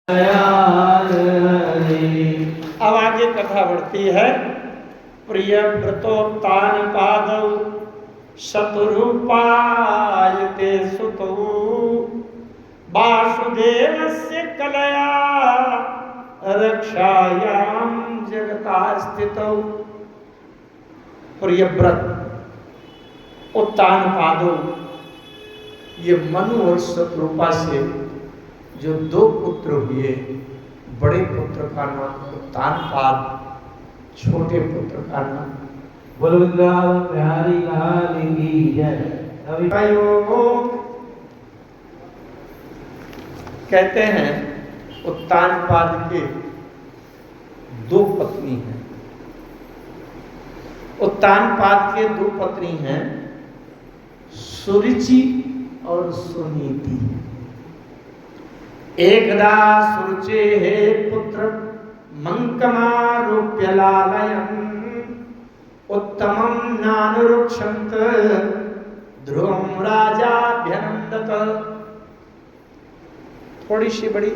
अब आगे कथा बढ़ती है। प्रिय व्रतोत्तान पादौ शतरूपायते सुतौ वासुदेवस्य कलया रक्षायां जगता स्थितौ। प्रिय व्रत उत्तान पादौ, ये मनु और शतरूपा से जो दो पुत्र हुए, बड़े पुत्र का नाम उत्तानपाद, छोटे पुत्र का नाम बिहारी लाल की जय। कहते हैं उत्तानपाद के दो पत्नी हैं। उत्तानपाद के दो पत्नी हैं, सुरुचि और सुनीति। एकदा सुरुचे हे पुत्र मंकमारोप्य लालयन् उत्तमं नानुरुक्षन्त ध्रुवं राजाभ्यनन्दत। थोड़ी सी बड़ी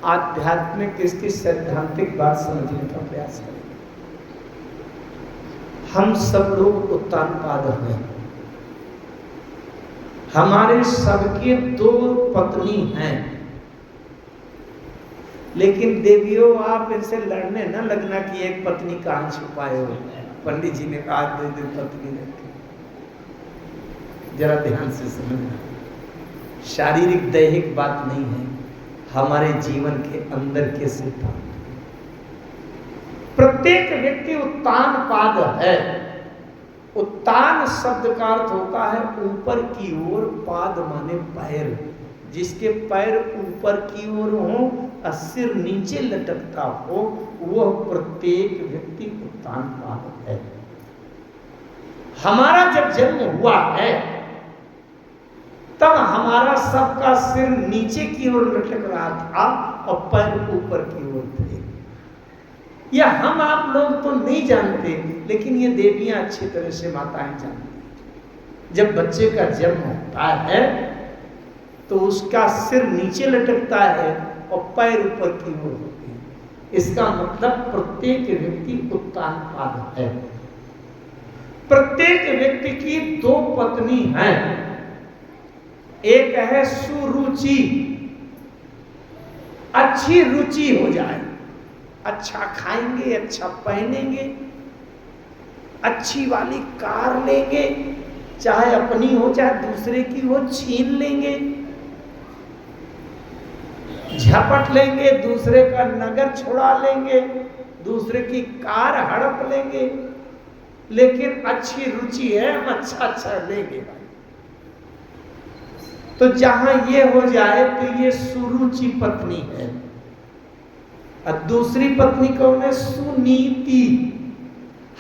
आध्यात्मिक इसकी सैद्धांतिक बात समझने का प्रयास करें। हम सब लोग उत्तानपाद हैं। हमारे सबके दो पत्नी हैं, लेकिन देवियों आप इनसे लड़ने न लगना कि एक पत्नी कहाँ छुपाए हो। पंडित जी ने कहा दो पत्नी रखी। जरा ध्यान से समझना, शारीरिक दैहिक बात नहीं है, हमारे जीवन के अंदर के सिद्धांत। प्रत्येक व्यक्ति उत्तानपाद है। उत्तान शब्द का अर्थ होता है ऊपर की ओर, पाद माने पैर। जिसके पैर ऊपर की ओर हो और सिर नीचे लटकता हो, वह प्रत्येक व्यक्ति उत्तानपाद है। हमारा जब जन्म हुआ है तब हमारा सबका सिर नीचे की ओर लटक रहा था और पैर ऊपर की ओर थे। यह हम आप लोग तो नहीं जानते, लेकिन ये देवियां अच्छी तरह से माताएं जानती। जब बच्चे का जन्म होता है तो उसका सिर नीचे लटकता है और पैर ऊपर की ओर होते हैं। इसका मतलब प्रत्येक व्यक्ति उत्तानपाद है। प्रत्येक व्यक्ति की दो पत्नी हैं। एक है सुरुचि, अच्छी रुचि हो जाए, अच्छा खाएंगे, अच्छा पहनेंगे, अच्छी वाली कार लेंगे, चाहे अपनी हो चाहे दूसरे की हो, छीन लेंगे, झपट लेंगे, दूसरे का नगर छुड़ा लेंगे, दूसरे की कार हड़प लेंगे, लेकिन अच्छी रुचि है, हम अच्छा अच्छा लेंगे भाई। तो जहां ये हो जाए तो ये सुरुचि पत्नी है। और दूसरी पत्नी कौन है? सुनीति।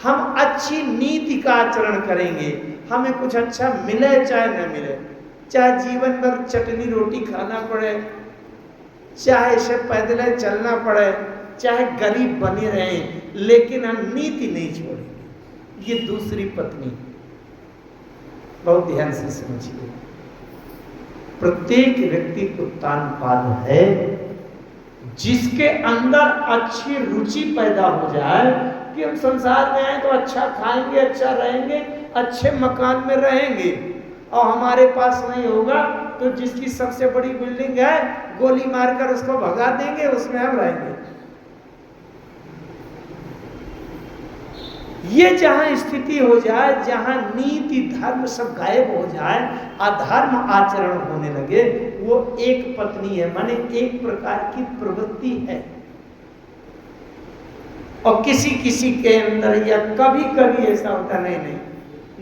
हम अच्छी नीति का आचरण करेंगे, हमें कुछ अच्छा मिले चाहे न मिले, चाहे जीवन भर चटनी रोटी खाना पड़े, चाहे इसे पैदल चलना पड़े, चाहे गरीब बने रहें, लेकिन हम नीति नहीं छोड़ेंगे। ये दूसरी पत्नी। बहुत ध्यान से समझिए, प्रत्येक व्यक्ति उत्तानपाद है। जिसके अंदर अच्छी रुचि पैदा हो जाए कि हम संसार में आए तो अच्छा खाएंगे, अच्छा रहेंगे, अच्छे मकान में रहेंगे, और हमारे पास नहीं होगा तो जिसकी सबसे बड़ी बिल्डिंग है गोली मारकर उसको भगा देंगे, उसमें हम रहेंगे। ये जहां स्थिति हो जाए, जहां नीति धर्म सब गायब हो जाए, अधर्म आचरण होने लगे, वो एक पत्नी है, माने एक प्रकार की प्रवृत्ति है। और किसी किसी के अंदर या कभी कभी ऐसा होता नहीं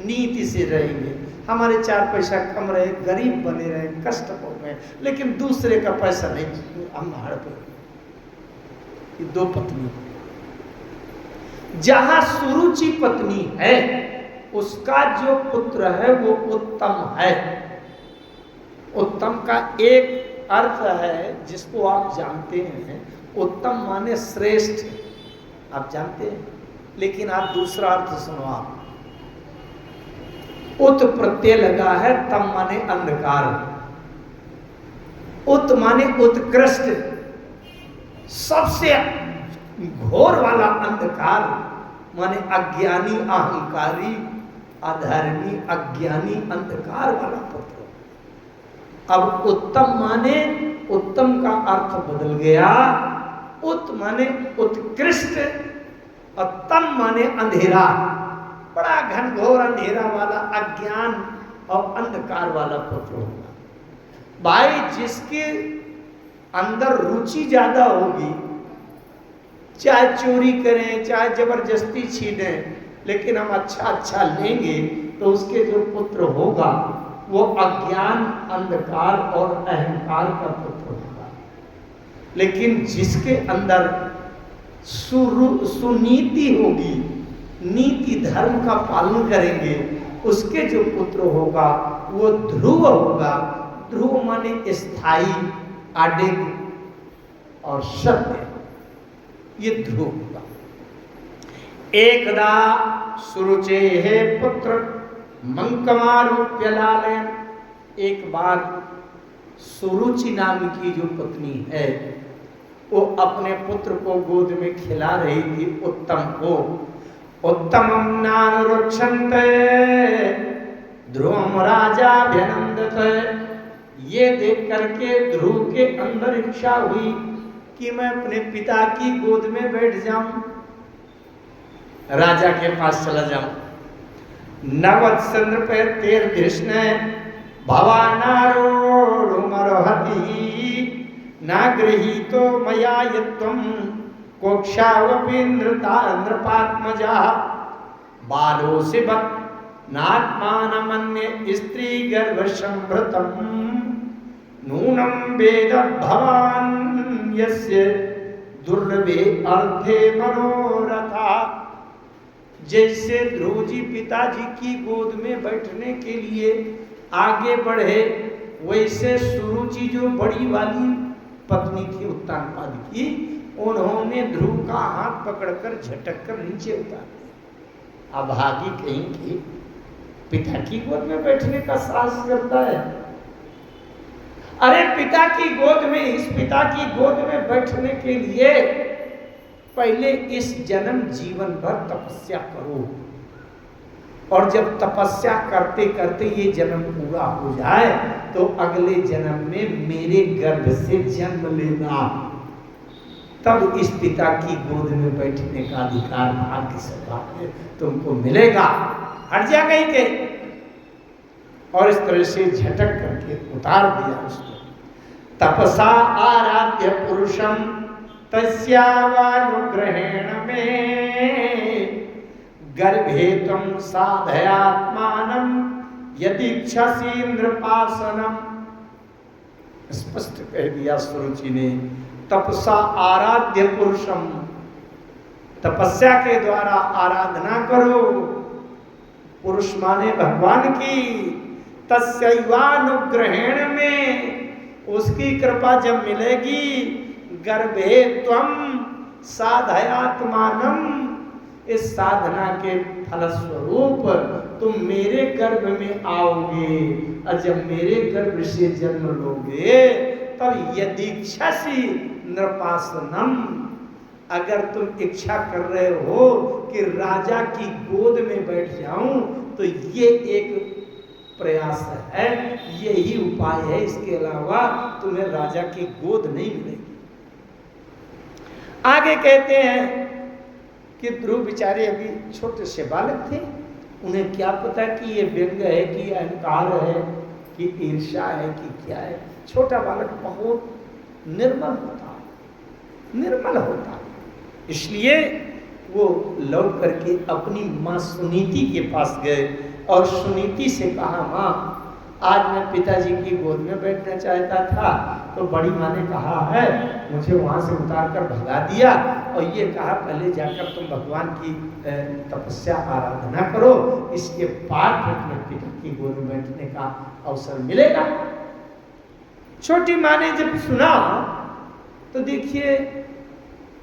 नीति से रहेंगे, हमारे चार पैसा कम रहे, गरीब बने रहे, कष्ट हो गए, लेकिन दूसरे का पैसा नहीं हम हड़प। दो पत्नी। जहां सुरुचि पत्नी है, उसका जो पुत्र है वो उत्तम है। उत्तम का एक अर्थ है जिसको आप जानते हैं, उत्तम माने श्रेष्ठ, आप जानते हैं, लेकिन आप दूसरा अर्थ सुनो। आप उत प्रत्यय लगा है, तम माने अंधकार, उत माने उत्कृष्ट, सबसे घोर वाला अंधकार माने अज्ञानी, अहंकारी, अधर्मी, अज्ञानी, अंधकार वाला पुत्र। अब उत्तम माने, उत्तम का अर्थ बदल गया, उत माने उत्कृष्ट, और तम माने अंधेरा, बड़ा घनघोर अंधेरा वाला, अज्ञान और अंधकार वाला पुत्र होगा। भाई जिसके अंदर रुचि ज्यादा होगी, चाहे चोरी करें, चाहे जबरदस्ती छीनें, लेकिन हम अच्छा अच्छा लेंगे, तो उसके जो पुत्र होगा वो अज्ञान, अंधकार और अहंकार का पुत्र होगा। लेकिन जिसके अंदर सुनीति होगी, नीति धर्म का पालन करेंगे, उसके जो पुत्र होगा वो ध्रुव होगा। ध्रुव माने स्थायी, अडिग और सत्य, ये ध्रुव होगा। एकदा सुरुचे है पुत्र मंकमारूप्य लालयन। एक बार सुरुचि नाम की जो पत्नी है वो अपने पुत्र को गोद में खिला रही थी, उत्तम को। उत्तमं नानुरक्षन्ते ध्रुवं राजाभ्यनन्दते। ये देख करके ध्रुव के अंदर इच्छा हुई कि मैं अपने पिता की गोद में बैठ जाऊं, राजा के पास चला जाऊं। नवत्संद्र पे तेर कृष्ण भवानारोहति न गृहीतो मया यत्वं कोक्षावपि नृपात्मजा बालोऽसि बत नात्मानमन्ये स्त्री गर्भ संभृतम् नूनं वेद भवान् यस्य दुर्लभे अर्थे मनोरथा। जैसे ध्रुव जी पिताजी की गोद में बैठने के लिए आगे बढ़े, वैसे सुरुचि जो बड़ी वाली पत्नी थी उत्तानपाद की, उन्होंने ध्रुव का हाथ पकड़कर झटक कर नीचे उतार दिया। अभागी कहीं की पिता की गोद में बैठने का साहस करता है। अरे पिता की गोद में, इस पिता की गोद में बैठने के लिए पहले इस जन्म जीवन भर तपस्या करो, और जब तपस्या करते करते ये जन्म पूरा हो जाए तो अगले जन्म में मेरे गर्भ से जन्म लेना, तब इस पिता की गोद में बैठने का अधिकार भाग्य से तुमको मिलेगा। हट जा कहीं के। और इस तरह से झटक करके उतार दिया उसको। तपसा आराध्य पुरुषम तस्यावानुग्रहेण में गर्भे त्वं साधयात्मानं यदीक्षसि नृपासनम। स्पष्ट कह दिया सुरुचि ने, तपसा आराध्य पुरुषम, तपस्या के द्वारा आराधना करो, पुरुष माने भगवान की। तस्यैवानुग्रहेण में, उसकी कृपा जब मिलेगी, गर्भे त्वं साधयात्मानम, इस साधना के फलस्वरूप तुम मेरे गर्भ में आओगे, और जब मेरे गर्भ से जन्म लोगे तब यदीक्षसि नृपासनम, अगर तुम इच्छा कर रहे हो कि राजा की गोद में बैठ जाऊं, तो ये एक प्रयास है, यही उपाय है, इसके अलावा तुम्हें राजा की गोद नहीं मिलेगी। आगे कहते हैं कि ध्रुव बेचारे अभी छोटे से बालक थे, उन्हें क्या पता कि ये व्यंग है कि अहंकार है कि ईर्ष्या है कि क्या है। छोटा बालक बहुत निर्मल होता, इसलिए वो लौट करके अपनी माँ सुनीति के पास गए और सुनीति से कहा, माँ आज मैं पिताजी की गोद में बैठना चाहता था, तो बड़ी माँ ने कहा है मुझे वहाँ से उतार कर भगा दिया, और ये कहा पहले जाकर तुम भगवान की तपस्या आराधना करो, इसके बाद फिर तुम्हें पिता की गोद में बैठने का अवसर मिलेगा। छोटी माँ ने जब सुना तो देखिए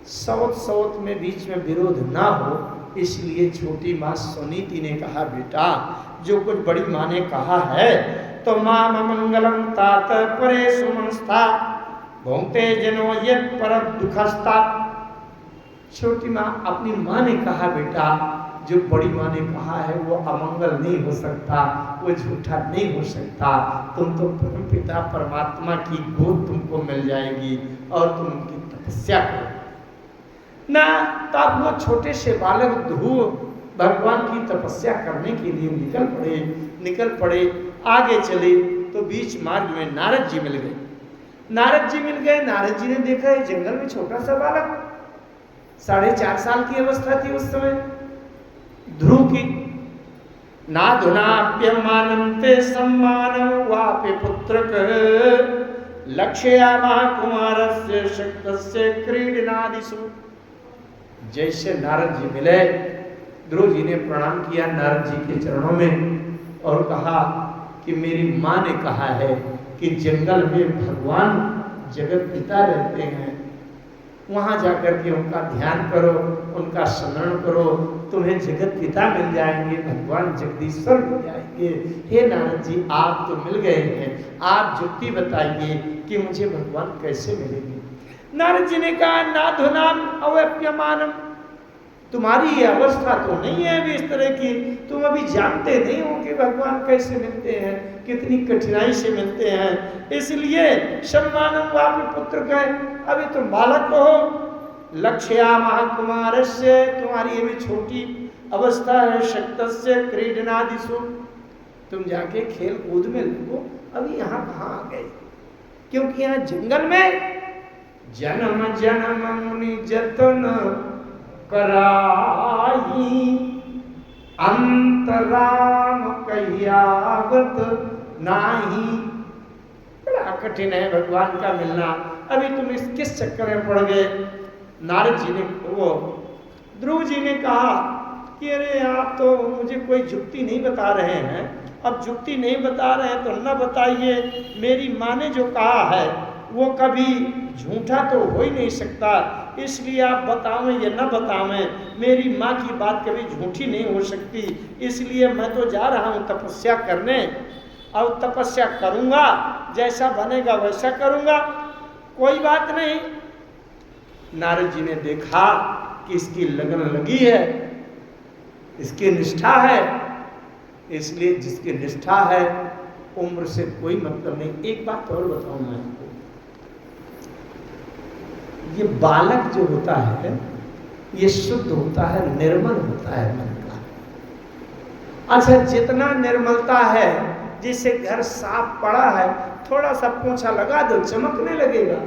सौत में बीच में विरोध ना हो, इसलिए छोटी माँ सुनीति ने कहा, बेटा जो कुछ बड़ी माँ ने कहा है तो माम मंगलम तात परे सुमंस्था भोंगते जनो यत् पर दुखस्ता। छोटी माँ अपनी माँ ने कहा, बेटा जो बड़ी माँ ने कहा है वो अमंगल नहीं हो सकता, वो झूठा नहीं हो सकता। तुम तो परम पिता परमात्मा की गोद तुमको मिल जाएगी और तुम उनकी तपस्या करो ना। तब वो छोटे से बालक ध्रुव भगवान की तपस्या करने के लिए निकल पड़े। आगे चले तो बीच मार्ग में नारद जी मिल गए। नारद जी ने देखा है जंगल में छोटा सा बालक, 4.5 साल की अवस्था थी उस समय ध्रुव की। नाधुनाप्यमानन्ते सम्मानं वापि पुत्रक लक्ष्यामा कुमारस्य शक्तस्य क्रीडनादिषु। जैसे नारद जी मिले, ध्रुव जी ने प्रणाम किया नारद जी के चरणों में और कहा कि मेरी माँ ने कहा है कि जंगल में भगवान जगत पिता रहते हैं, वहां जाकर के उनका ध्यान करो, उनका स्मरण करो, तुम्हें जगत पिता मिल जाएंगे, भगवान जगदीश्वर मिल जाएंगे। हे नारद जी, आप तो मिल गए हैं, आप युक्ति बताइए कि मुझे भगवान कैसे मिलेंगे। नारद जी ने कहा, नाधुनाम अवप्यमानम, तुम्हारी ये अवस्था तो नहीं है अभी इस तरह की, तुम अभी जानते नहीं हो कि भगवान कैसे मिलते हैं, कितनी कठिनाई से मिलते हैं, इसलिए सम्मानम वापि पुत्र कहे, अभी तुम बालक हो। लक्ष्यामा कुमारस्य, तुम्हारी ये भी छोटी अवस्था है। शक्तस्य क्रीडनादिषु, तुम जाके खेल कूद में लगो, अभी यहाँ कहाँ आ गए, क्योंकि यहाँ जंगल में जन्म जन्म मुनि जतन कराई, अंतराम कहियावत नाही। बड़ा कठिन है भगवान का मिलना, अभी तुम इस किस चक्कर में पड़ गए। नारद जी ने, वो ध्रुव जी ने कहा कि अरे आप तो मुझे कोई जुक्ति नहीं बता रहे हैं, अब जुक्ति नहीं बता रहे हैं तो न बताइए, मेरी माँ ने जो कहा है वो कभी झूठा तो हो ही नहीं सकता, इसलिए आप बतावें या न बतावें, मेरी माँ की बात कभी झूठी नहीं हो सकती, इसलिए मैं तो जा रहा हूँ तपस्या करने, और तपस्या करूँगा, जैसा बनेगा वैसा करूँगा, कोई बात नहीं। नारद जी ने देखा कि इसकी लगन लगी है, इसकी निष्ठा है, इसलिए जिसकी निष्ठा है उम्र से कोई मतलब नहीं। एक बात और बताऊं मैं आपको, ये बालक जो होता है ये शुद्ध होता है, निर्मल होता है मन का। अच्छा, जितना निर्मलता है, जिसे घर साफ पड़ा है, थोड़ा सा पोंछा लगा दो चमकने लगेगा।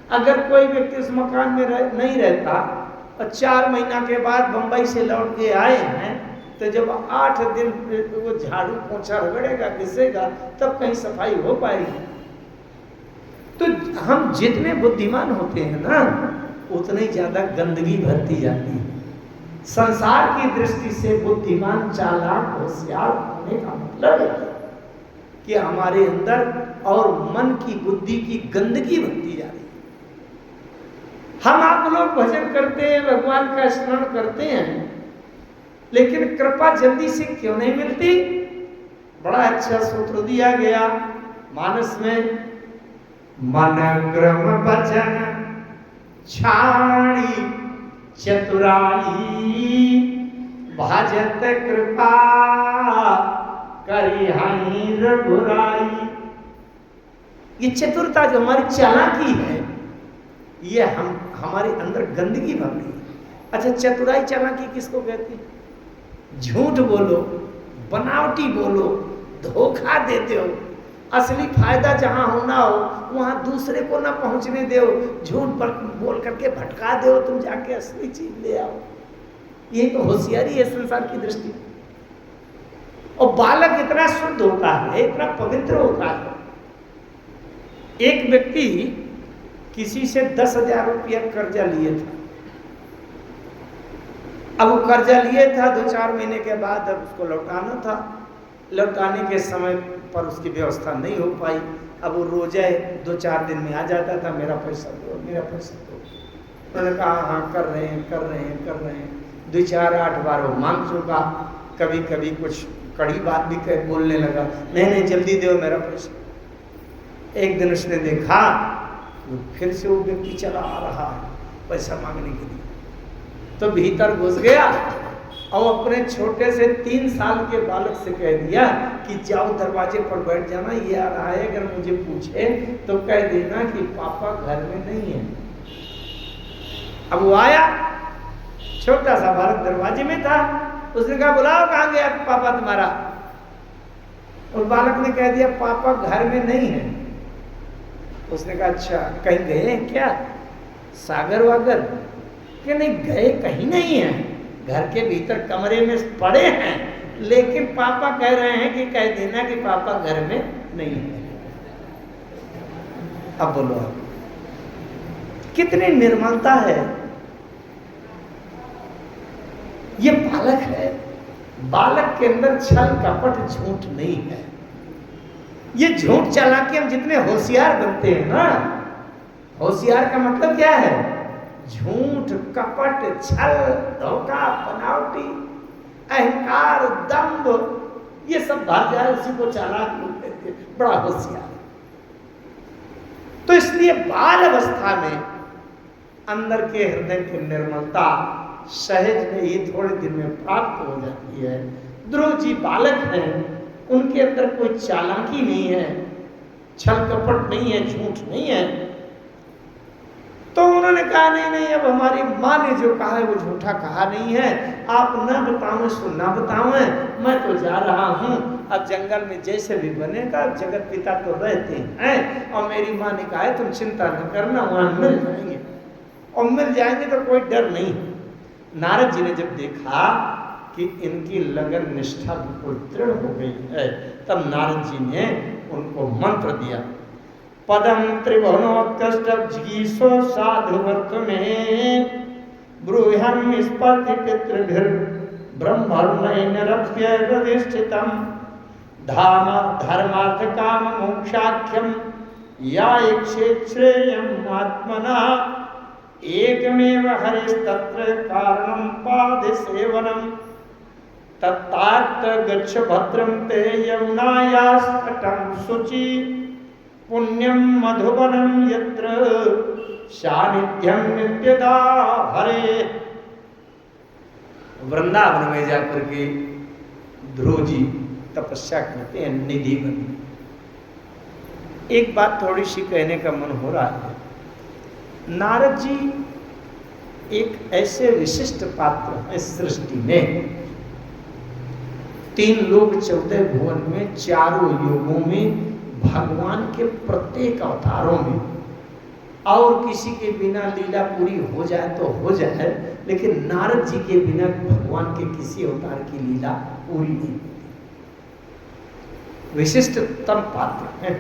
अगर कोई व्यक्ति उस मकान में नहीं रहता और 4 महीना के बाद बंबई से लौट के आए हैं, तो जब 8 दिन वो झाड़ू पोंछा रगड़ेगा, घिसेगा, तब कहीं सफाई हो पाएगी। तो हम जितने बुद्धिमान होते हैं ना, उतने ही ज्यादा गंदगी भरती जाती है। संसार की दृष्टि से बुद्धिमान, चालाक, होशियार होने का मतलब है कि हमारे अंदर और मन की, बुद्धि की गंदगी भरती जा रही है। हम आप लोग भजन करते हैं, भगवान का स्मरण करते हैं, लेकिन कृपा जल्दी से क्यों नहीं मिलती। बड़ा अच्छा सूत्र दिया गया मानस में, मन क्रम भजन छाणी चतुराई, भजत कृपा करी हई रघुराई। ये चतुरता जो हमारी चालाकी है, ये हमारे अंदर गंदगी भर रही है। अच्छा, चतुराई चालाकी किसको कहती है? झूठ बोलो, बनावटी बोलो, धोखा देते हो, असली फायदा जहां होना हो वहां दूसरे को ना पहुंचने दो, झूठ बोल करके भटका दो, तुम जाके असली चीज ले आओ। ये तो होशियारी है संसार की दृष्टि। और बालक इतना शुद्ध होता है, इतना पवित्र होता है। एक व्यक्ति किसी से 10,000 रुपया कर्जा लिए था। अब वो कर्जा लिए था, 2-4 महीने के बाद अब उसको लौटाना था। लौटाने के समय पर उसकी व्यवस्था नहीं हो पाई। अब वो रोजे 2-4 दिन में आ जाता था, मेरा पैसा दो, मेरा पैसा दो। उन्होंने कहा हाँ कर रहे हैं। 2-4-8 बार वो मांग चुका। कभी कभी कुछ कड़ी बात भी बोलने लगा, नहीं जल्दी दो मेरा पैसा। एक दिन उसने देखा फिर से वो व्यक्ति चला आ रहा है पैसा मांगने के लिए, तो भीतर घुस गया और अपने छोटे से 3 साल के बालक से कह दिया कि जाओ दरवाजे पर बैठ जाना, ये आ रहा है, अगर मुझे पूछे तो कह देना कि पापा घर में नहीं है। अब वो आया, छोटा सा बालक दरवाजे में था, उसने कहा बुलाओ कहाँ गया पापा तुम्हारा। और बालक ने कह दिया पापा घर में नहीं है। उसने कहा अच्छा कहीं गए हैं क्या, सागर वागर? कि नहीं गए कहीं नहीं है, घर के भीतर कमरे में पड़े हैं, लेकिन पापा कह रहे हैं कि कह देना कि पापा घर में नहीं है। अब बोलो आप, कितनी निर्मलता है। ये बालक है, बालक के अंदर छल कपट झूठ नहीं है। ये झूठ चालाकी हम जितने होशियार बनते हैं ना, होशियार का मतलब क्या है? झूठ कपट छल धोखा बनावटी अहंकार दंभ, ये सब भाग जाए उसी को चालाक बोलते थे, बड़ा होशियार। तो इसलिए बाल अवस्था में अंदर के हृदय की निर्मलता सहज में ही थोड़े दिन में प्राप्त हो जाती है। ध्रुव जी बालक हैं, उनके अंदर कोई चालाकी नहीं है, छल कपट नहीं है, झूठ नहीं है। तो उन्होंने कहा नहीं नहीं, अब हमारी माँ ने जो कहा है वो झूठा कहा नहीं है, आप न बताओ सो न बताओ, मैं तो जा रहा हूँ, अब जंगल में जैसे भी बनेगा, जगत पिता तो रहते हैं और मेरी माँ ने कहा है तुम चिंता न करना, वहाँ मिल जाएंगे, और मिल जाएंगे तो कोई डर नहीं। नारद जी ने जब देखा कि इनकी लगन निष्ठा बिल्कुल दृढ़ हो गई है, तब नारद जी ने उनको मंत्र दिया, पदम त्रिभुवनोत्कृष्ट जिगीषो साधुवर्त में ब्रूहम स्पर्धि पितृभिर ब्रह्मर्णैरप्य प्रतिष्ठितम धाम धर्मार्थ काम मोक्षाख्यम या इच्छेत् श्रेयम् आत्मना एकमेव हरिस्तत्र कारणं पाद सेवनम तत्तात् गच्छ भद्रं ते यमुनायास्तटं शुचि पुण्यम मधुबनम यत्र सानिध्यम नित्यदा हरे। वृंदावन में जाकर के ध्रुव जी तपस्या करते हैं निधि बन। एक बात थोड़ी सी कहने का मन हो रहा है, नारद जी एक ऐसे विशिष्ट पात्र हैं सृष्टि में, 3 लोक 14 भुवन में, चारों युगों में, भगवान के प्रत्येक अवतारों में, और किसी के बिना लीला पूरी हो जाए तो हो जाए, लेकिन नारद जी के बिना भगवान के किसी अवतार की लीला पूरी नहीं। विशिष्टतम पात्र हैं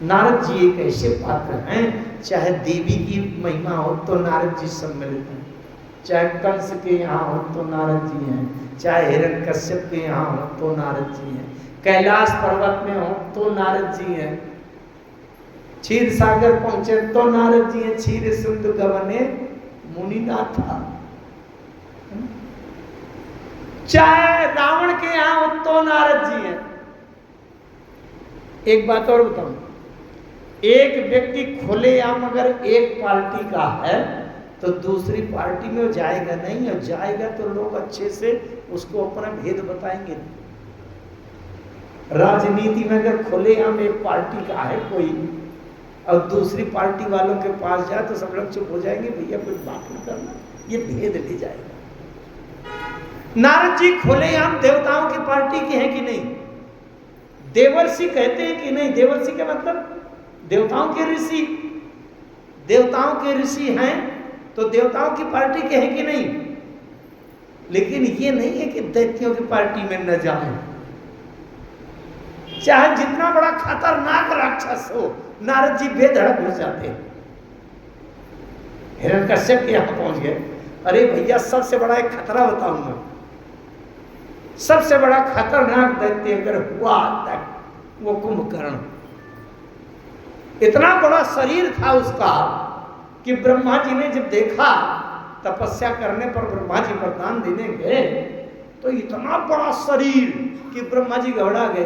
नारद जी, एक ऐसे पात्र हैं, चाहे देवी की महिमा हो तो नारद जी सम्मिलित हैं, चाहे कंस के यहाँ हो तो नारद जी हैं, चाहे हिरण्यकश्यप के यहाँ हो तो नारद जी हैं, कैलाश पर्वत में हो तो नारद जी हैं, क्षीर सागर पहुंचे तो नारद जी हैं, क्षीर सिंधु गवने मुनिनाथा, चाहे रावण के यहाँ हो तो नारद जी हैं। एक बात और बताऊं, एक व्यक्ति खुलेआम अगर एक पार्टी का है तो दूसरी पार्टी में वो जाएगा नहीं, और जाएगा तो लोग अच्छे से उसको अपना भेद बताएंगे। राजनीति में अगर खुलेआम एक पार्टी का है कोई और दूसरी पार्टी वालों के पास जाए तो सब लोग चुप हो जाएंगे, भैया कुछ बात नहीं करना, ये भेद ले जाएगा। नारद जी खुलेआम देवताओं की पार्टी के हैं कि नहीं? देवर्षि कहते हैं कि नहीं? देवर्षि का मतलब देवताओं के ऋषि, देवताओं के ऋषि हैं तो देवताओं की पार्टी के हैं कि नहीं? लेकिन ये नहीं है कि दैत्यों की पार्टी में न जाए, चाहे जितना बड़ा खतरनाक राक्षस हो, नारद जी बेधड़क घुस जाते हैं। हिरण्यकश्यप के यहां पहुंच गए, अरे भैया सबसे बड़ा एक खतरा बताऊंगा, सबसे बड़ा खतरनाक दैत्य अगर हुआ तक वो कुंभकर्ण। इतना बड़ा शरीर था उसका कि ब्रह्मा जी ने जब देखा, तपस्या करने पर ब्रह्मा जी वरदान देने गए तो इतना बड़ा शरीर कि ब्रह्मा जी घबरा गए,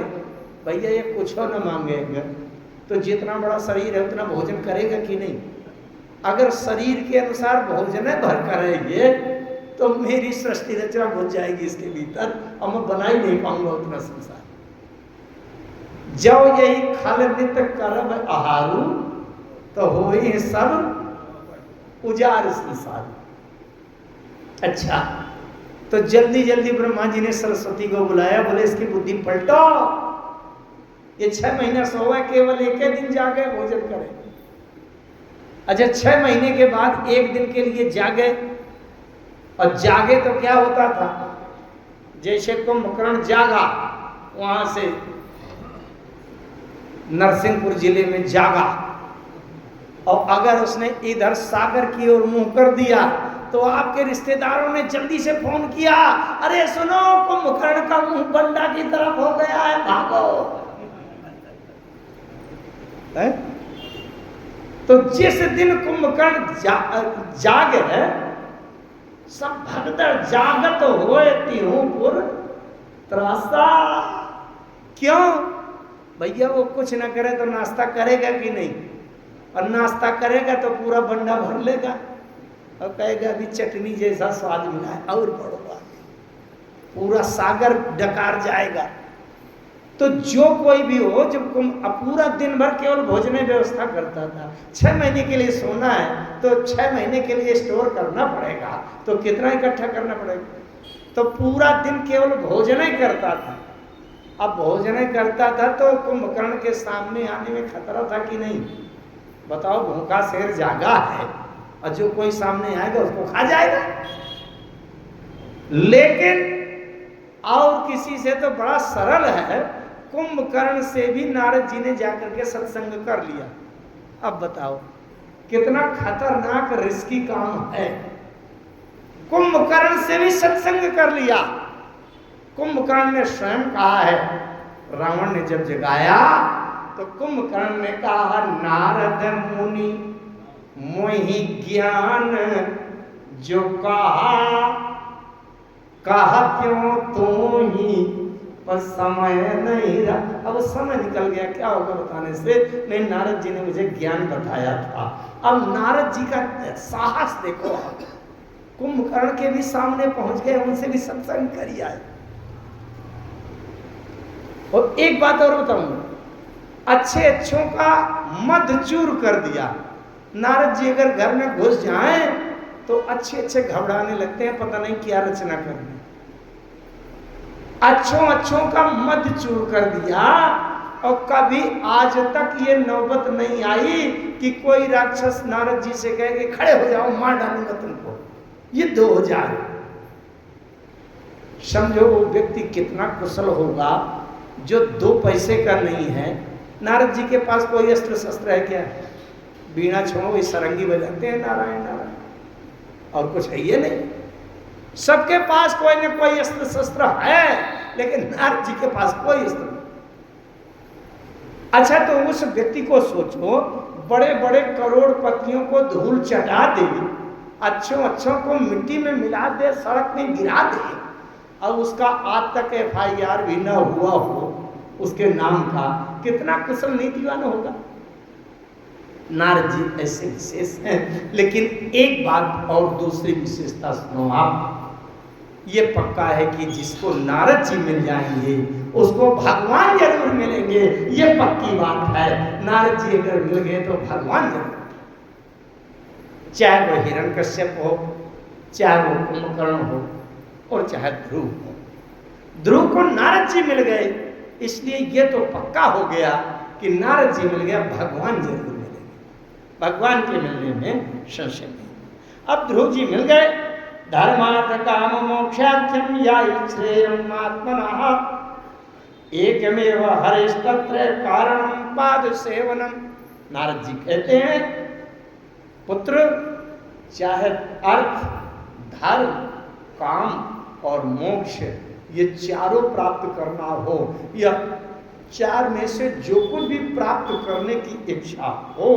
भैया ये कुछ न मांगेगा, तो जितना बड़ा शरीर है उतना भोजन करेगा कि नहीं? अगर शरीर के अनुसार भोजन भर करेंगे तो मेरी सृष्टि रचना घुस जाएगी इसके भीतर और मैं बना ही नहीं पाऊंगा उतना संसार। जब यही खल नित करब आहारू तो हो ही सब उजार संसार। अच्छा, तो जल्दी जल्दी ब्रह्मा जी ने सरस्वती को बुलाया, बोले इसकी बुद्धि पलटो, ये 6 महीना सोए, केवल एक ही दिन जागे भोजन करे। अच्छा, 6 महीने के बाद एक दिन के लिए जागे, और जागे तो क्या होता था, जैसे कुंभकर्ण जागा वहां से नरसिंहपुर जिले में जागा, और अगर उसने इधर सागर की ओर मुंह कर दिया तो आपके रिश्तेदारों ने जल्दी से फोन किया, अरे सुनो कुंभकर्ण का मुंह बंडा की तरफ हो गया है, भागो। है? तो जिस दिन कुंभकर्ण जागे सब भगदड़ जागत होए तिहुपुर त्रासा। क्यों भैया? वो कुछ ना करे तो नाश्ता करेगा कि नहीं? और नाश्ता करेगा तो पूरा बंडा भर लेगा और कहेगा अभी चटनी जैसा स्वाद मिला है और बढ़ोगा, पूरा सागर डकार जाएगा। तो जो कोई भी हो, जब पूरा दिन भर केवल भोजन व्यवस्था करता था, 6 महीने के लिए सोना है तो 6 महीने के लिए स्टोर करना पड़ेगा, तो कितना इकट्ठा करना पड़ेगा, तो पूरा दिन केवल भोजन ही करता था। अब भोजन करता था तो कुंभकर्ण के सामने आने में खतरा था कि नहीं? बताओ, भूखा शेर जागा है और जो कोई सामने आएगा उसको खा जाएगा। लेकिन और किसी से तो बड़ा सरल है, कुंभकर्ण से भी नारद जी ने जाकर के सत्संग कर लिया। अब बताओ कितना खतरनाक रिस्की काम है। कुंभकर्ण से भी सत्संग कर लिया। कुंभकर्ण ने स्वयं कहा है, रावण ने जब जगाया तो कुंभकर्ण ने कहा, नारद मुनि मोहि ज्ञान जो कहा क्यों तू ही, पर समय नहीं रहा। अब समय निकल गया, क्या होगा बताने से? नहीं, नारद जी ने मुझे ज्ञान बताया था। अब नारद जी का साहस देखो, कुंभकर्ण के भी सामने पहुंच गए, उनसे भी सत्संग करिए। और एक बात और बताऊंगा, अच्छे अच्छों का मद चूर कर दिया। नारद जी अगर घर में घुस जाएं तो अच्छे अच्छे घबराने लगते हैं, पता नहीं क्या रचना करनी। अच्छों का मद चूर कर दिया, और कभी आज तक ये नौबत नहीं आई कि कोई राक्षस नारद जी से कहे कि खड़े हो जाओ, मार डालूंगा तुमको, युद्ध हो जाए। समझो वो व्यक्ति कितना कुशल होगा जो 2 पैसे का नहीं है। नारद जी के पास कोई अस्त्र शस्त्र है क्या? बीणा छोड़ो, वही सरंगी बजाते हैं, नारायण नारायण, और कुछ है ये नहीं। सबके पास कोई न कोई अस्त्र शस्त्र है, लेकिन नारद जी के पास कोई अस्त्र नहीं। अच्छा, तो उस व्यक्ति को सोचो, बड़े बड़े करोड़पतियों को धूल चटा दे, अच्छों को मिट्टी में मिला दे, सड़क में गिरा दे, और उसका आज तक FIR भी न हुआ हो उसके नाम का, कितना कुशल नीतिवान होगा। नारद जी ऐसे विशेष हैं। लेकिन एक बात और दूसरी विशेषता सुनो आप, ये पक्का है कि जिसको नारद जी मिल जाएंगे उसको भगवान जरूर मिलेंगे, ये पक्की बात है। नारद जी अगर मिल गए तो भगवान जरूर, चाहे वो हिरण्यकश्यप हो, चाहे वो कुंभकर्ण हो, और चाहे ध्रुव हो। ध्रुव को नारद जी मिल गए, इसलिए ये तो पक्का हो गया कि नारद जी मिल गया, भगवान जरूर मिलेंगे। भगवान के मिलने में संशय नहीं। अब ध्रुव जी मिल गए, धर्मार्थ काम मोक्षाख्यम या श्रेयम आत्मनः एकमेव हरिस्तत्र कारणम पाद सेवनम। नारद जी कहते हैं, पुत्र, चाहे अर्थ, धर्म, काम और मोक्ष, ये चारों प्राप्त करना हो, या 4 में से जो कुछ भी प्राप्त करने की इच्छा हो,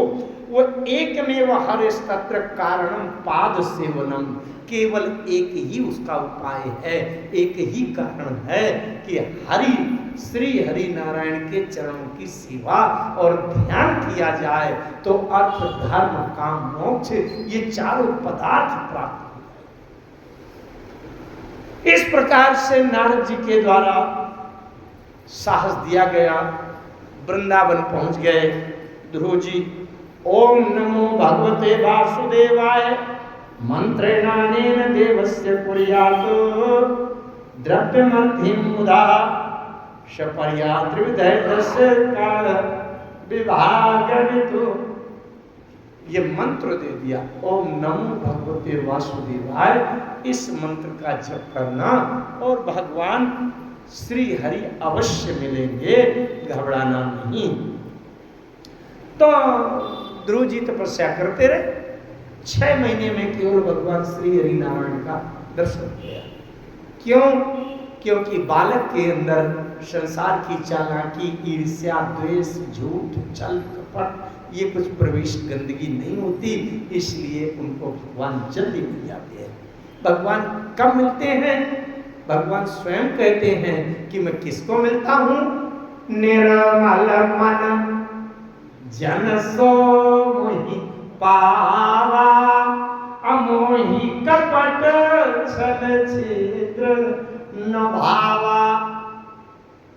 वो एकमेव हरिस्तत्र कारणम पाद सेवनम, केवल एक ही उसका उपाय है, एक ही कारण है कि हरि श्री हरि नारायण के चरणों की सेवा और ध्यान किया जाए तो अर्थ धर्म काम मोक्ष ये चारों पदार्थ प्राप्त हो जाए। इस प्रकार से नारद जी के द्वारा साहस दिया गया, वृंदावन पहुंच गए ध्रुव जी। ओम नमो भगवते वासुदेवाय मंत्रेणानेन देवस्य कुर्यात् द्रव्यमध्यम मुदा सपर्यात्रिविधस्य काल विभागवितु। ये मंत्र दे दिया, ओम नमो भगवते वासुदेवाय। इस मंत्र का जप करना और भगवान श्री हरि अवश्य मिलेंगे, घबराना नहीं। तो ध्रुव जी तपस्या करते रहे। 6 महीने में केवल भगवान श्री हरि नारायण का दर्शन किया। क्यों? क्योंकि बालक के अंदर संसार की चालाकी, ईर्ष्या, द्वेष, झूठ, छल, कपट ये कुछ प्रवेश गंदगी नहीं होती, इसलिए उनको भगवान जल्दी मिल जाते हैं। भगवान कब मिलते हैं? भगवान स्वयं कहते हैं कि मैं किसको मिलता हूं? निर्मल मन जन सो मोहि पावा, अमोहि कपट छल छिद्र न भावा।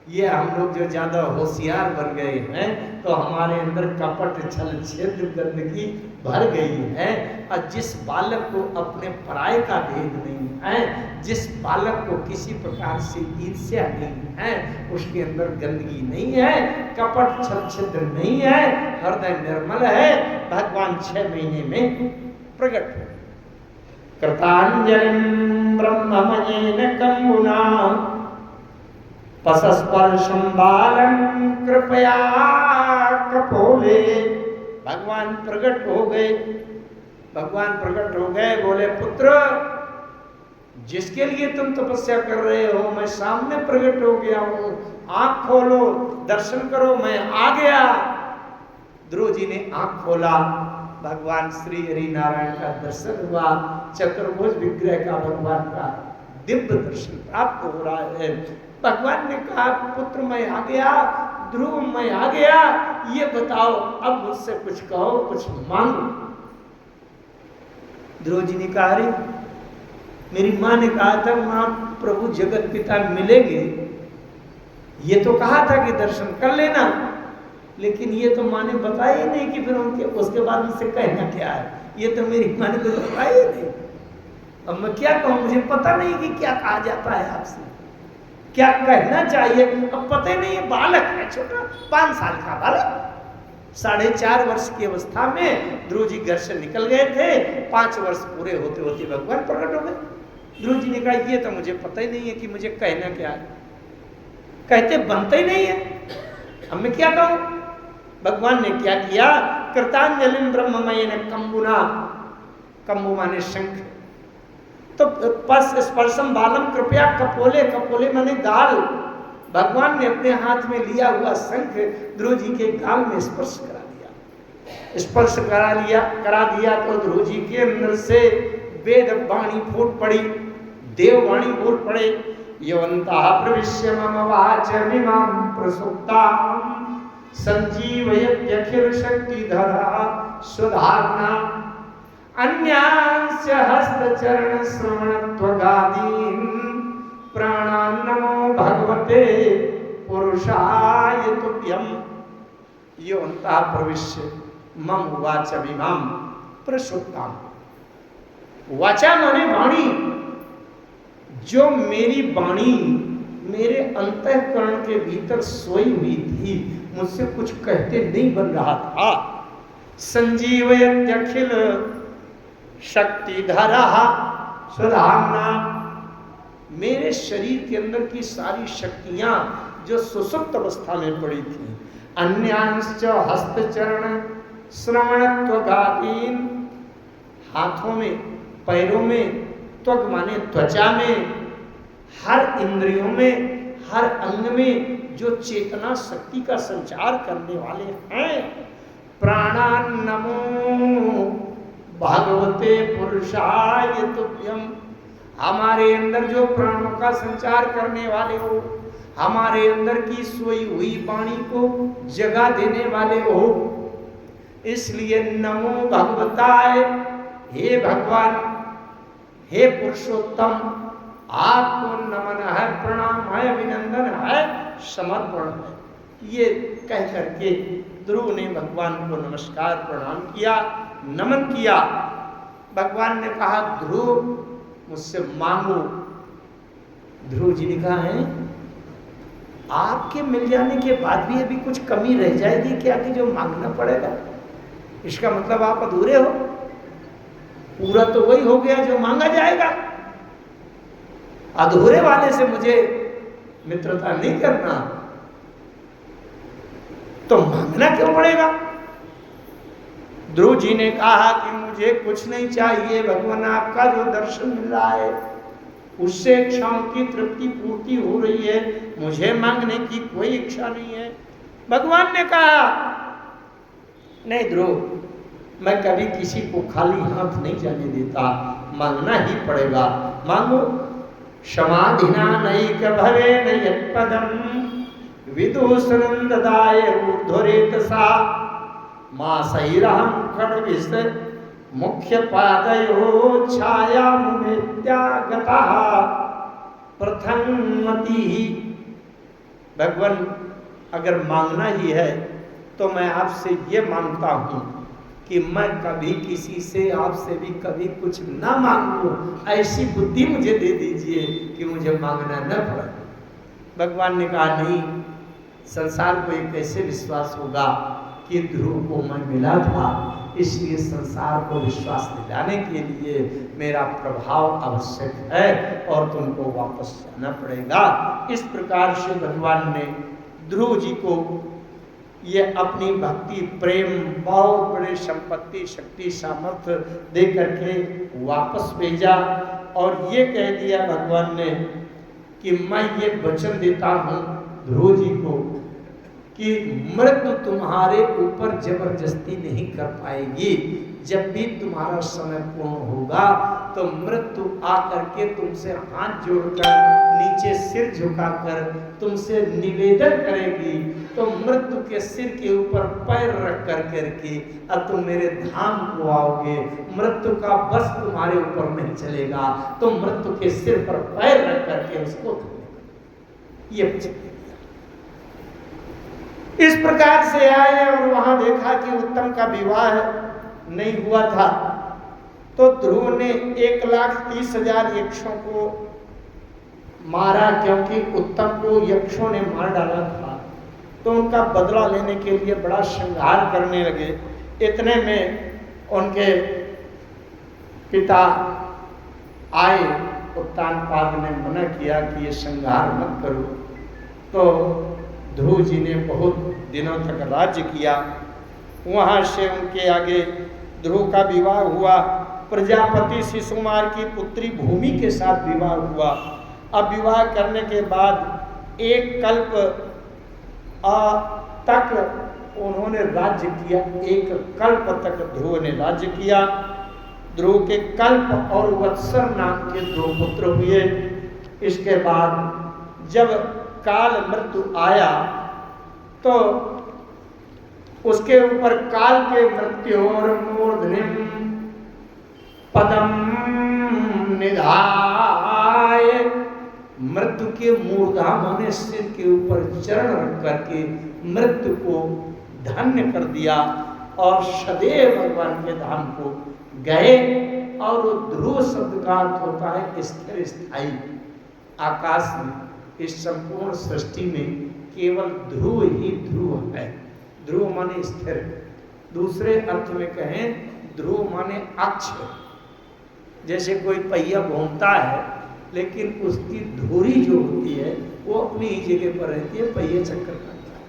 ये हम लोग जो ज्यादा होशियार बन गए हैं तो हमारे अंदर कपट छल छिद्र गंदगी भर गई है। और जिस बालक को अपने पराये का भेद नहीं है, जिस बालक को किसी प्रकार से ईर्ष्या नहीं है, उसके अंदर गंदगी नहीं है, कपट छल छिद्र नहीं है, हृदय निर्मल है, भगवान 6 महीने में प्रकट हो। कृतांजलिं ब्रह्ममयेन कंबुना पसस्पर्शं बालं कृपया कपोले। भगवान प्रकट हो गए। भगवान प्रकट हो गए, बोले पुत्र जिसके लिए तुम तपस्या कर रहे हो मैं सामने प्रकट हो गया हूं, आंख खोलो दर्शन करो, मैं आ गया। ध्रुव जी ने आंख खोला, भगवान श्री हरि नारायण का दर्शन हुआ। चतुर्भुज विग्रह का भगवान का दिव्य दर्शन प्राप्त हो रहा है। भगवान ने कहा पुत्र मैं आ गया, ध्रुव मैं आ गया, ये बताओ अब मुझसे कुछ कहो, कुछ मांगो। ध्रुव जी ने कहा अरे मेरी माँ ने कहा था माँ प्रभु जगत पिता मिलेंगे, ये तो कहा था कि दर्शन कर लेना, लेकिन ये तो माँ ने बताया ही नहीं कि फिर उनके उसके बाद मुझसे कहना क्या है। ये तो मेरी माँ ने कुछ बताया ही नहीं। अब मैं क्या कहूँ, मुझे पता नहीं कि क्या कहा जाता है आपसे, क्या कहना चाहिए। अब पता ही नहीं है, बालक है छोटा, 5 साल का बालक। 4.5 वर्ष की अवस्था में ध्रुव जी घर से निकल गए थे। 5 वर्ष पूरे होते होते भगवान प्रकट हो गए। ध्रुव जी ने कहा ये तो मुझे पता ही नहीं है कि मुझे कहना क्या है, कहते बनता ही नहीं है, अब मैं क्या कहूं। भगवान ने क्या किया, कृतांजलिं ब्रह्ममयेन कंबुना, कंबु माने शंख, तो स्पर्शम बालम कृपया कपोले, कपोले माने गाल। भगवान ने अपने हाथ में लिया हुआ शंख ध्रुव जी के गाल में स्पर्श करा दिया। स्पर्श करा दिया तो ध्रुव जी के अंदर से वेद वाणी फूट पड़ी, देव वाणी बोल पड़े। यवंतः प्रविश्य मम वाचमिमां प्रसुप्तां संजीवयत्यखिल शक्तिधरः सुधार्णा अन्यांस्य हस्तचरण श्रवणत्वगादीन् प्राणान् नमो भगवते पुरुषाय तुभ्यम्। यवंतः प्रविश्य मम वाचमिमां प्रसुप्तां। वाचा माने वाणी, जो मेरी वाणी मेरे अंतःकरण के भीतर सोई हुई थी, मुझसे कुछ कहते नहीं बन रहा था। संजीवयत्यखिल शक्तिधरः सुधाम्ना, मेरे शरीर के अंदर की सारी शक्तियां जो सुसुप्त अवस्था में पड़ी थी। अन्यांश्च हस्तचरण श्रवणत्वगादीन्, हाथों में, पैरों में, त्वग माने त्वचा में, हर इंद्रियों में, हर अंग में जो चेतना शक्ति का संचार करने वाले हैं। प्राणान् नमो भगवते पुरुषाय तुभ्यम्, हमारे अंदर जो प्राणों का संचार करने वाले हो, हमारे अंदर की सोई हुई वाणी को जगा देने वाले हो। इसलिए नमो भगवताय, हे भगवान, हे पुरुषोत्तम, आपको नमन है, प्रणाम है, अभिनंदन है, समर्पण है। ये कह करके ध्रुव ने भगवान को नमस्कार प्रणाम किया, नमन किया। भगवान ने कहा ध्रुव मुझसे मांगो। ध्रुव जी ने कहा है आपके मिल जाने के बाद भी अभी कुछ कमी रह जाएगी क्या कि जो मांगना पड़ेगा? इसका मतलब आप अधूरे हो, पूरा तो वही हो गया जो मांगा जाएगा। अधूरे वाले से मुझे मित्रता नहीं करना, तो मांगना क्यों पड़ेगा? ध्रुव जी ने कहा कि मुझे कुछ नहीं चाहिए भगवान, आपका जो दर्शन मिल रहा है उससे इच्छाओं की तृप्ति पूर्ति हो रही है, मुझे मांगने की कोई इच्छा नहीं है। भगवान ने कहा नहीं ध्रुव, मैं कभी किसी को खाली हाथ नहीं जाने देता, मांगना ही पड़ेगा, मांगो। समाधिना नैक भवे नयत्पदम विदुषणं ददाय ऊर्ध्वरेतसा मासैरहं खड्विष मुख्य पादयो छायामुमेत्यागतः प्रथमति। भगवान अगर मांगना ही है तो मैं आपसे ये मांगता हूँ कि मैं कभी किसी से आपसे भी कभी कुछ ना मांगूं, ऐसी बुद्धि मुझे दे दीजिए कि मुझे मांगना न पड़े। भगवान ने कहा नहीं, संसार को ये कैसे विश्वास होगा कि ध्रुव को मैं मिला था, इसलिए संसार को विश्वास दिलाने के लिए मेरा प्रभाव आवश्यक है और तुमको वापस जाना पड़ेगा। इस प्रकार से भगवान ने ध्रुव जी को ये अपनी भक्ति प्रेम बहुत बड़े संपत्ति शक्ति सामर्थ्य दे करके वापस भेजा और ये कह दिया भगवान ने कि मैं ये वचन देता हूँ ध्रुव जी को कि मृत्यु तुम्हारे ऊपर जबरदस्ती नहीं कर पाएगी। जब भी तुम्हारा समय पूर्ण होगा तो मृत्यु आकर के तुमसे हाथ जोड़कर नीचे सिर झुकाकर तुमसे निवेदन करेगी, तो मृत्यु के सिर के ऊपर पैर रख कर करके अब तुम मेरे धाम को आओगे। मृत्यु का बस तुम्हारे ऊपर नहीं चलेगा, तुम मृत्यु के सिर पर पैर रख करके उसको ये इस प्रकार से आए और वहां देखा कि उत्तम का विवाह नहीं हुआ था, तो ध्रुव ने 1,30,000 यक्षों को मारा, क्योंकि उत्तम को यक्षों ने मार डाला था। तो उनका बदला लेने के लिए बड़ा श्रृंगार करने लगे। इतने में उनके पिता आए, उत्तानपाद ने मना किया कि ये श्रृंगार मत करो। तो ध्रुव जी ने बहुत दिनों तक राज्य किया। वहाँ से उनके आगे ध्रुव का विवाह हुआ। प्रजापति शिशुकुमार की पुत्री भूमि के साथ विवाह हुआ। अब विवाह करने के बाद 1 कल्प तक उन्होंने राज्य किया। 1 कल्प तक ध्रुव ने राज्य किया। ध्रुव के कल्प और वत्सर नाम के 2 पुत्र हुए। इसके बाद जब काल मृत्यु आया तो उसके ऊपर काल के मृत्योर मूर्धनिम पदम निधाय, मृत्यु के मूर्धा माने सिर के ऊपर चरण रख करके मृत्यु को धन्य कर दिया और सदैव भगवान के धाम को गए। और वो ध्रुव शब्द का अर्थ होता है स्थिर स्थायी। आकाश में इस संपूर्ण सृष्टि में केवल ध्रुव ही ध्रुव है। ध्रुव माने स्थिर। दूसरे अर्थ में कहें ध्रुव माने अक्ष। जैसे कोई पहिया घूमता है लेकिन उसकी धुरी जो होती है वो अपनी ही जगह पर रहती है, पहिया चक्कर काटता है।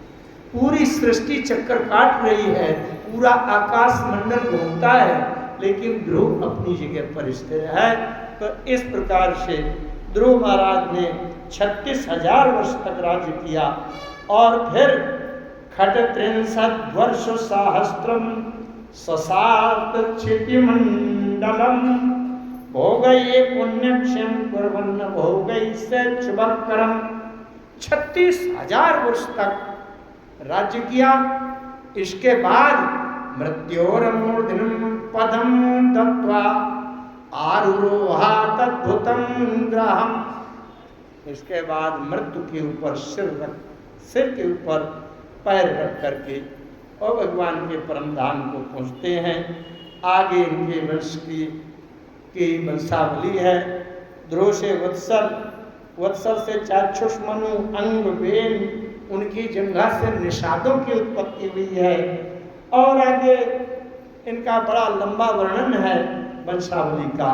पूरी सृष्टि चक्कर काट रही है, पूरा आकाश मंडल घूमता है, लेकिन ध्रुव अपनी जगह पर स्थिर है। तो इस प्रकार से ध्रुव महाराज ने 36,000 वर्ष तक राज्य किया और फिर खट-त्रिंशत् वर्ष सहस्त्रम ससात क्षितिमंडलम भोगये पुण्यक्षम कुर्वन्न भोगैश्च शुभकरम 36,000 वर्ष तक राज्य किया। इसके बाद मृत्योर्मूर्धन्यं पदं दत्त्वा आरुरोहा तद्भुतं ग्रहम्। इसके बाद मृत्यु के ऊपर सिर के ऊपर पैर रख करके और भगवान के परम धाम को पहुँचते हैं। आगे इनके वंश की वंशावली है। ध्रुव से वत्सल से चाक्षुष मनु अंग वेन, उनकी जंघा से निषादों की उत्पत्ति हुई है। और आगे इनका बड़ा लंबा वर्णन है वंशावली का।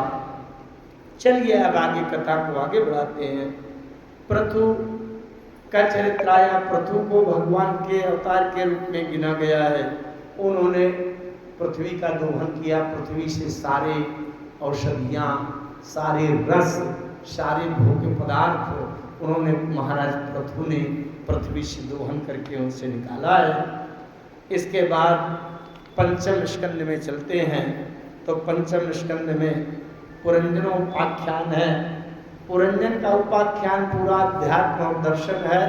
चलिए अब आगे कथा को आगे बढ़ाते हैं। पृथु का चरित्र आया। पृथु को भगवान के अवतार के रूप में गिना गया है। उन्होंने पृथ्वी का दोहन किया। पृथ्वी से सारे औषधियाँ, सारे रस, सारे भोग्य पदार्थ उन्होंने महाराज पृथु ने पृथ्वी से दोहन करके उनसे निकाला है। इसके बाद पंचम स्कंद में चलते हैं। तो पंचम स्कंद में पुरंजनोपाख्यान है। पुरंजन का उपाख्यान पूरा अध्यात्म और दर्शन है,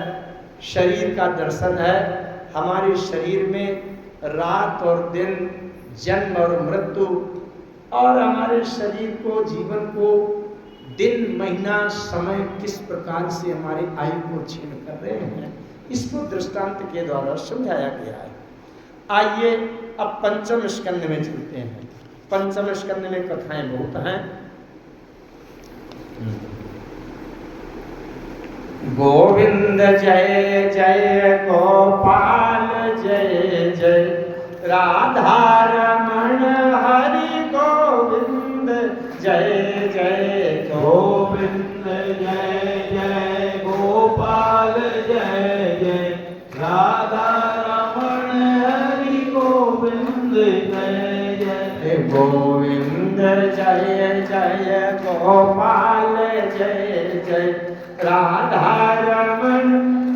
शरीर का दर्शन है। हमारे शरीर में रात और दिन, जन्म और मृत्यु, और हमारे शरीर को, जीवन को दिन, महीना, समय किस प्रकार से हमारी आयु को छीन कर रहे हैं, इसको दृष्टांत के द्वारा समझाया गया है। आइए अब पंचम स्कंद में चलते हैं। पंचम स्कंद में कथाएं बहुत हैं। गोविंद जय जय गोपाल जय जय, राधा रमण हरि गोविंद जय जय। गोविंद जय जय गोपाल जय जय, राधा रमण हरि गोविंद जय जय। गोविंद जय जय गोपाल जय जय, राधा रमण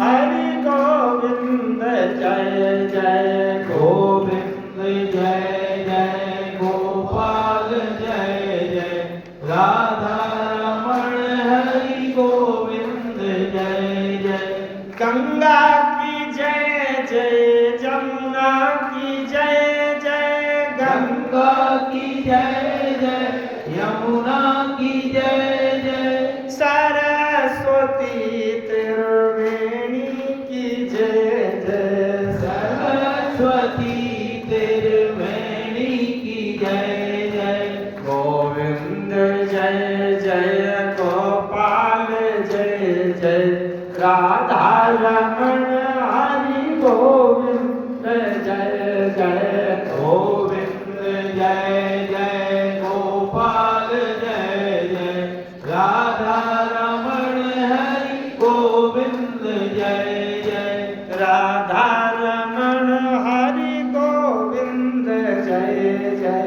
हरि गोविंद जय जय। गोविंद जय जय गोपाल जय जय, राधा रमण हरि गोविंद जय जय। गंगा की जय जय, जमुना की जय जय, गंगा की जय जय, यमुना की जय जय, सरस्वती त्रिवेणी की जय जय, सरस्वती त्रिवेणी की जय जय। गोविंद जय जय गोपाल जय जय, राधा रमण हरि गोविंद जय जय। गोविंद जय जय गोपाल जय जय, राधा रमण हरि गोविंद जय जय। राधा रमण हरि गोविंद जय जय।